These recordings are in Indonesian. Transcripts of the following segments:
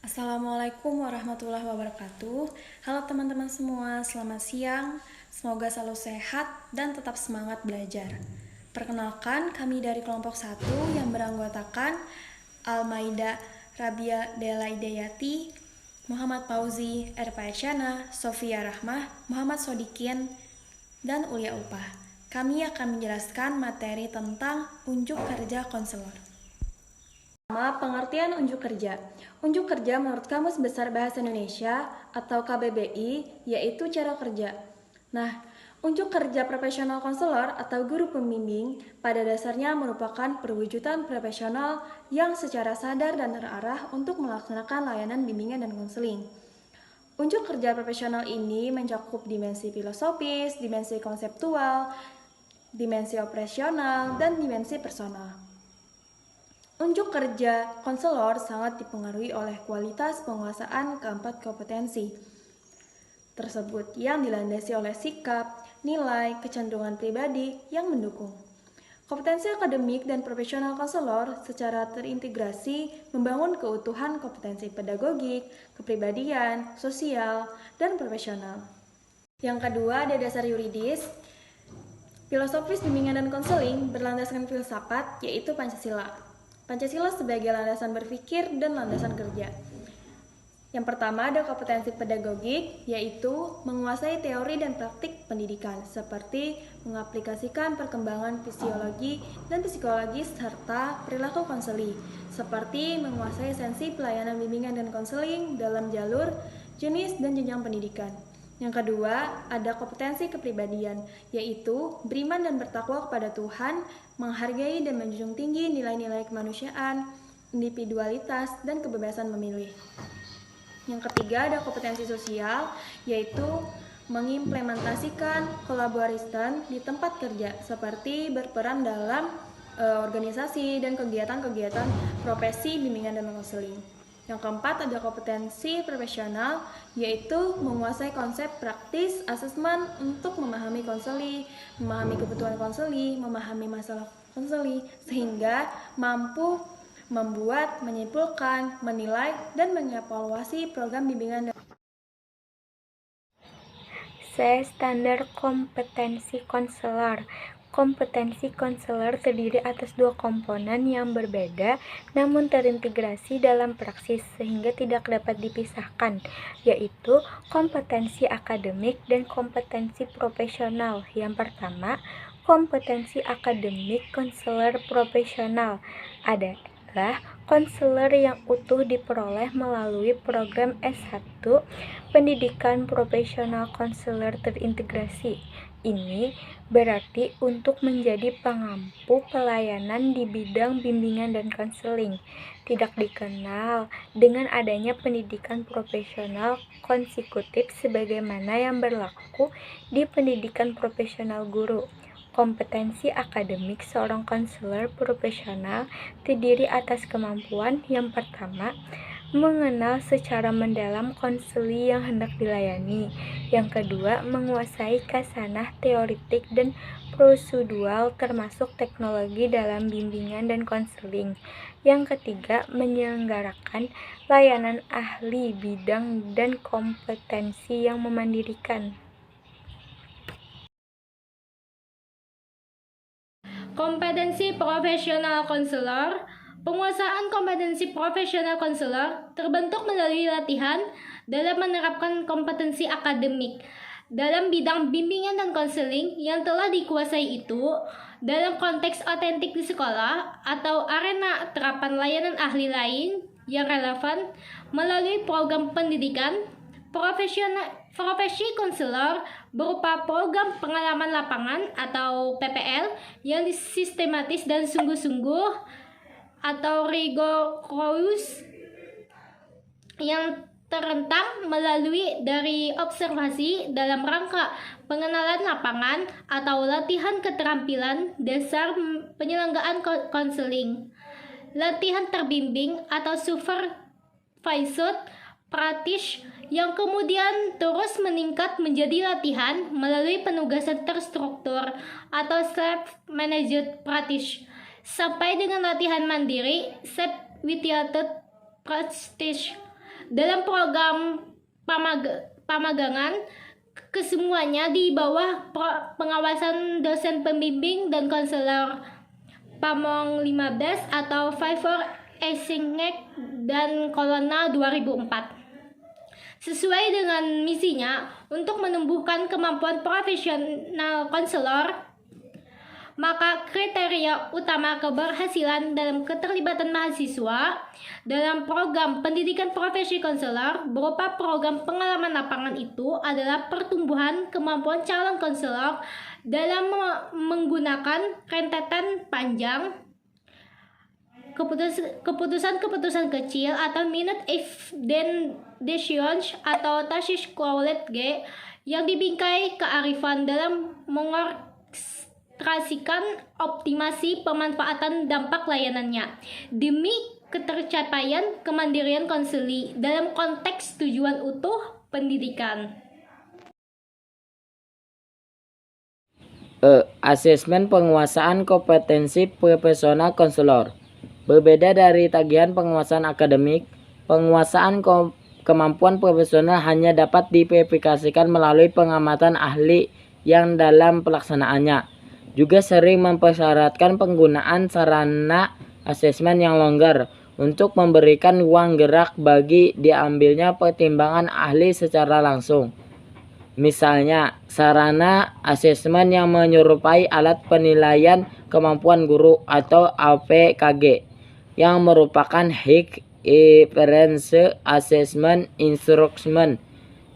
Assalamualaikum warahmatullahi wabarakatuh. Halo teman-teman semua, selamat siang. Semoga selalu sehat dan tetap semangat belajar. Perkenalkan, kami dari kelompok 1 yang beranggotakan Almaida Rabia Dela Idayati, Muhammad Fauzi, Erpa Esyana, Sofia Rahmah, Muhammad Sodikin, dan Ulia Ulpah. Kami akan menjelaskan materi tentang unjuk kerja konselor. Pengertian unjuk kerja. Unjuk kerja menurut Kamus Besar Bahasa Indonesia atau KBBI yaitu cara kerja. Nah, unjuk kerja profesional konselor atau guru pembimbing pada dasarnya merupakan perwujudan profesional yang secara sadar dan terarah untuk melaksanakan layanan bimbingan dan konseling. Unjuk kerja profesional ini mencakup dimensi filosofis, dimensi konseptual, dimensi operasional, dan dimensi personal. Unjuk kerja konselor sangat dipengaruhi oleh kualitas penguasaan keempat kompetensi tersebut yang dilandasi oleh sikap, nilai, kecenderungan pribadi yang mendukung. Kompetensi akademik dan profesional konselor secara terintegrasi membangun keutuhan kompetensi pedagogik, kepribadian, sosial, dan profesional. Yang kedua, ada dasar yuridis. Filosofis bimbingan dan konseling berlandaskan filsafat, yaitu Pancasila. Pancasila sebagai landasan berpikir dan landasan kerja. Yang pertama ada kompetensi pedagogik, yaitu menguasai teori dan praktik pendidikan, seperti mengaplikasikan perkembangan fisiologi dan psikologi serta perilaku konseli, seperti menguasai esensi pelayanan bimbingan dan konseling dalam jalur, jenis, dan jenjang pendidikan. Yang kedua, ada kompetensi kepribadian, yaitu beriman dan bertakwa kepada Tuhan, menghargai dan menjunjung tinggi nilai-nilai kemanusiaan, individualitas, dan kebebasan memilih. Yang ketiga, ada kompetensi sosial, yaitu mengimplementasikan kolaborasi di tempat kerja, seperti berperan dalam organisasi dan kegiatan-kegiatan profesi bimbingan dan konseling. Yang keempat ada kompetensi profesional, yaitu menguasai konsep praktis asesmen untuk memahami konseli, memahami kebutuhan konseli, memahami masalah konseli, sehingga mampu membuat, menyimpulkan, menilai, dan mengevaluasi program bimbingan. Standar kompetensi konselor. Kompetensi konselor terdiri atas dua komponen yang berbeda namun terintegrasi dalam praksis sehingga tidak dapat dipisahkan, yaitu kompetensi akademik dan kompetensi profesional. Yang pertama, kompetensi akademik konselor profesional adalah konselor yang utuh diperoleh melalui program S1 Pendidikan Profesional Konselor Terintegrasi. Ini berarti untuk menjadi pengampu pelayanan di bidang bimbingan dan konseling. Tidak dikenal dengan adanya pendidikan profesional konsekutif sebagaimana yang berlaku di pendidikan profesional guru. Kompetensi akademik seorang konselor profesional terdiri atas kemampuan yang pertama, mengenal secara mendalam konseli yang hendak dilayani. Yang kedua, menguasai khasanah teoritik dan prosedural termasuk teknologi dalam bimbingan dan konseling. Yang ketiga, menyelenggarakan layanan ahli bidang dan kompetensi yang memandirikan. Kompetensi profesional konselor. Penguasaan kompetensi profesional konselor terbentuk melalui latihan dalam menerapkan kompetensi akademik dalam bidang bimbingan dan konseling yang telah dikuasai itu dalam konteks otentik di sekolah atau arena terapan layanan ahli lain yang relevan melalui program pendidikan. Profesi konselor berupa program pengalaman lapangan atau PPL yang sistematis dan sungguh-sungguh atau rigorous yang terentang melalui dari observasi dalam rangka pengenalan lapangan atau latihan keterampilan dasar penyelenggaraan konseling, latihan terbimbing atau supervised practice yang kemudian terus meningkat menjadi latihan melalui penugasan terstruktur atau self-managed practice sampai dengan latihan mandiri self-without practice. dalam program pamagangan kesemuanya di bawah pengawasan dosen pembimbing dan konselor Pamong 15 atau Fiver Esingek dan Kolona 2004. Sesuai dengan misinya untuk menumbuhkan kemampuan profesional konselor, maka kriteria utama keberhasilan dalam keterlibatan mahasiswa dalam program pendidikan profesi konselor berupa program pengalaman lapangan itu adalah pertumbuhan kemampuan calon konselor dalam menggunakan rentetan panjang keputusan kecil atau minute decisions atau Tashish Quality G yang dibingkai kearifan dalam mengorkestrasikan optimasi pemanfaatan dampak layanannya demi ketercapaian kemandirian konseli dalam konteks tujuan utuh pendidikan. Asesmen penguasaan kompetensi profesional konselor. Berbeda dari tagihan penguasaan akademik, penguasaan kemampuan profesional hanya dapat diverifikasikan melalui pengamatan ahli yang dalam pelaksanaannya juga sering mempersyaratkan penggunaan sarana asesmen yang longgar untuk memberikan ruang gerak bagi diambilnya pertimbangan ahli secara langsung. Misalnya, sarana asesmen yang menyerupai alat penilaian kemampuan guru atau APKG yang merupakan High Reference Assessment Instrument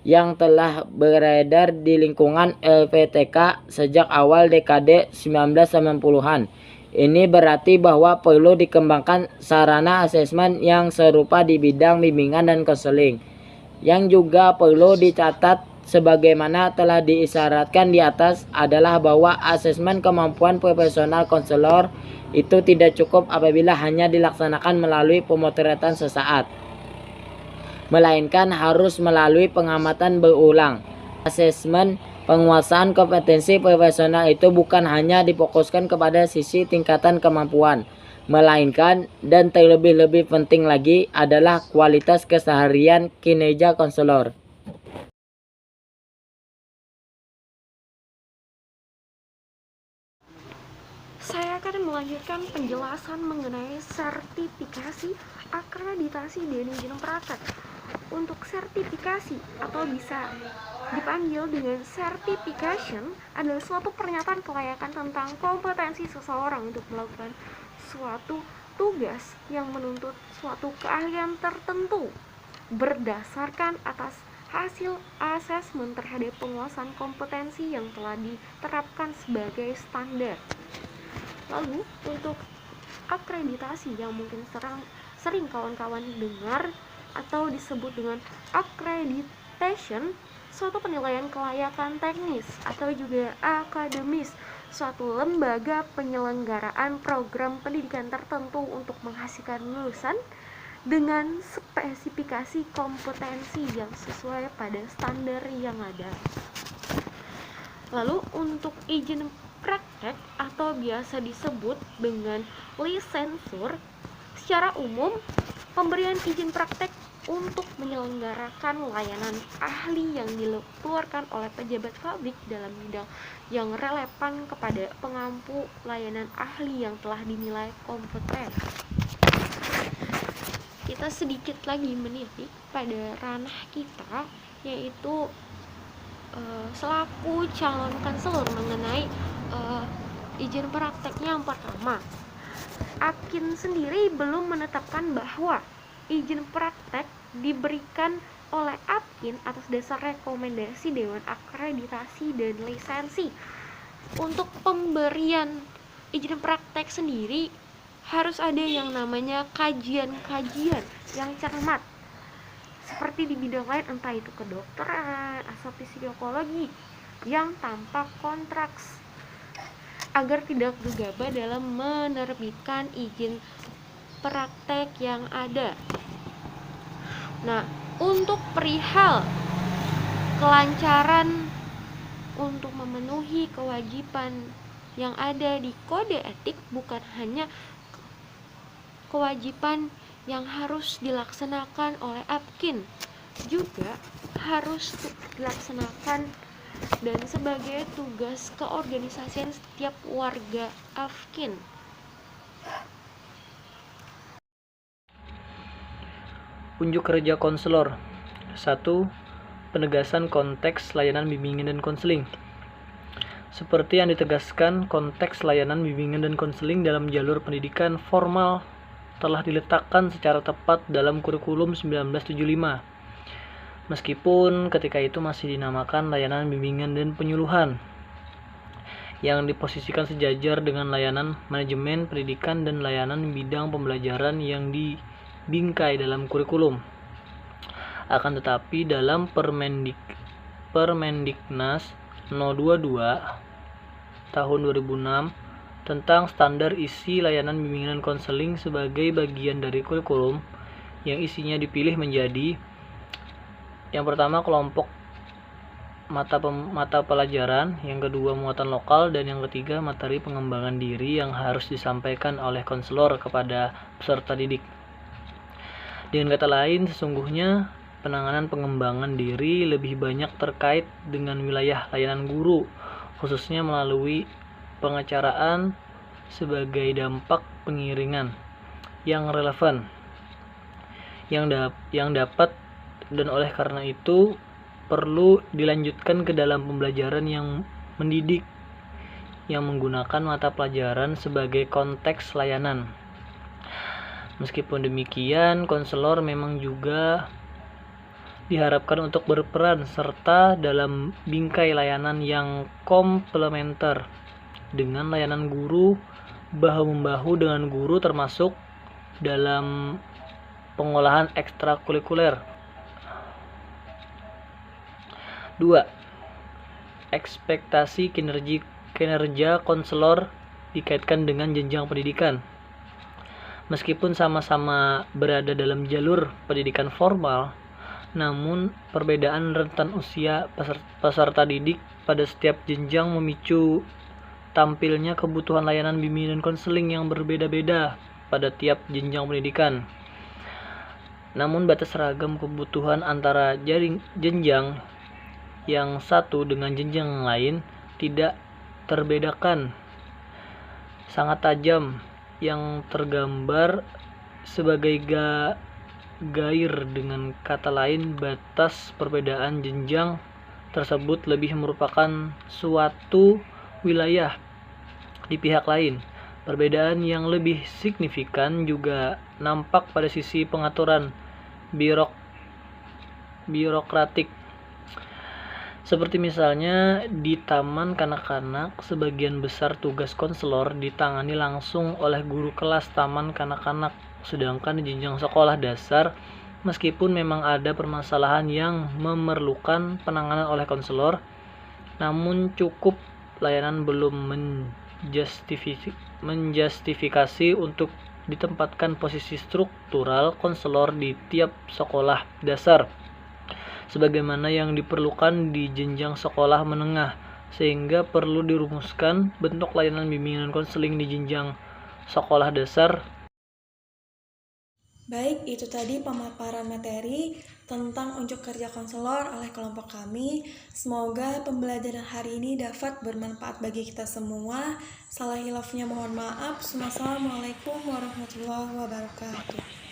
yang telah beredar di lingkungan LPTK sejak awal dekade 1990-an. Ini berarti bahwa perlu dikembangkan sarana asesmen yang serupa di bidang bimbingan dan konseling. Yang juga perlu dicatat sebagaimana telah diisyaratkan di atas adalah bahwa asesmen kemampuan profesional konselor itu tidak cukup apabila hanya dilaksanakan melalui pemotretan sesaat, melainkan harus melalui pengamatan berulang. Asesmen penguasaan kompetensi profesional itu bukan hanya difokuskan kepada sisi tingkatan kemampuan, melainkan dan terlebih-lebih penting lagi adalah kualitas keseharian kinerja konselor. Saya akan melanjutkan penjelasan mengenai sertifikasi, akreditasi, dan izin praktek. Untuk sertifikasi atau bisa dipanggil dengan certification adalah suatu pernyataan kelayakan tentang kompetensi seseorang untuk melakukan suatu tugas yang menuntut suatu keahlian tertentu berdasarkan atas hasil asesmen terhadap penguasaan kompetensi yang telah diterapkan sebagai standar. Lalu untuk akreditasi yang mungkin sering kawan-kawan dengar atau disebut dengan accreditation, suatu penilaian kelayakan teknis atau juga akademis suatu lembaga penyelenggaraan program pendidikan tertentu untuk menghasilkan lulusan dengan spesifikasi kompetensi yang sesuai pada standar yang ada. Lalu untuk izin praktek atau biasa disebut dengan lisensur, secara umum pemberian izin praktek untuk menyelenggarakan layanan ahli yang dikeluarkan oleh pejabat publik dalam bidang yang relevan kepada pengampu layanan ahli yang telah dinilai kompeten. Kita sedikit lagi menilik pada ranah kita, yaitu selaku calon konselor mengenai izin prakteknya. Yang pertama, Akin sendiri belum menetapkan bahwa izin praktek diberikan oleh Akin atas dasar rekomendasi Dewan Akreditasi dan Lisensi. Untuk pemberian izin praktek sendiri harus ada yang namanya kajian-kajian yang cermat, seperti di bidang lain, entah itu kedokteran atau psikologi, yang tanpa kontraks, agar tidak gegabah dalam menerbitkan izin praktek yang ada. Nah, untuk perihal kelancaran untuk memenuhi kewajiban yang ada di kode etik, bukan hanya kewajiban yang harus dilaksanakan oleh Apkin juga harus dilaksanakan dan sebagai tugas keorganisasian setiap warga Apkin. Unjuk kerja konselor. 1. Penegasan konteks layanan bimbingan dan konseling. Seperti yang ditegaskan, konteks layanan bimbingan dan konseling dalam jalur pendidikan formal telah diletakkan secara tepat dalam kurikulum 1975. Meskipun ketika itu masih dinamakan layanan bimbingan dan penyuluhan, yang diposisikan sejajar dengan layanan manajemen pendidikan dan layanan bidang pembelajaran yang dibingkai dalam kurikulum. Akan tetapi dalam Permendiknas 022 tahun 2006 tentang standar isi layanan bimbingan dan konseling sebagai bagian dari kurikulum, yang isinya dipilih menjadi: yang pertama, kelompok mata pelajaran, yang kedua, muatan lokal, dan yang ketiga, materi pengembangan diri yang harus disampaikan oleh konselor kepada peserta didik. Dengan kata lain, sesungguhnya penanganan pengembangan diri lebih banyak terkait dengan wilayah layanan guru, khususnya melalui pengacaraan sebagai dampak pengiringan yang relevan yang dapat, dan oleh karena itu perlu dilanjutkan ke dalam pembelajaran yang mendidik yang menggunakan mata pelajaran sebagai konteks layanan. Meskipun demikian, konselor memang juga diharapkan untuk berperan serta dalam bingkai layanan yang komplementer dengan layanan guru, bahu-membahu dengan guru, termasuk dalam pengolahan ekstrakurikuler. 2. Ekspektasi kinerja konselor dikaitkan dengan jenjang pendidikan. Meskipun sama-sama berada dalam jalur pendidikan formal, namun perbedaan rentan usia peserta didik pada setiap jenjang memicu tampilnya kebutuhan layanan bimbingan dan konseling yang berbeda-beda pada tiap jenjang pendidikan. Namun batas ragam kebutuhan antara jenjang yang satu dengan jenjang yang lain tidak terbedakan sangat tajam, yang tergambar sebagai gair. Dengan kata lain, batas perbedaan jenjang tersebut lebih merupakan suatu wilayah di pihak lain. Perbedaan yang lebih signifikan juga nampak pada sisi pengaturan birokratik. Seperti misalnya di taman kanak-kanak, sebagian besar tugas konselor ditangani langsung oleh guru kelas taman kanak-kanak, sedangkan di jenjang sekolah dasar, meskipun memang ada permasalahan yang memerlukan penanganan oleh konselor, namun cukup layanan belum menjustifikasi untuk ditempatkan posisi struktural konselor di tiap sekolah dasar sebagaimana yang diperlukan di jenjang sekolah menengah, sehingga perlu dirumuskan bentuk layanan bimbingan konseling di jenjang sekolah dasar. Baik, itu tadi pemaparan materi tentang unjuk kerja konselor oleh kelompok kami. Semoga pembelajaran hari ini dapat bermanfaat bagi kita semua. Salah hilafnya mohon maaf. Wassalamualaikum warahmatullahi wabarakatuh.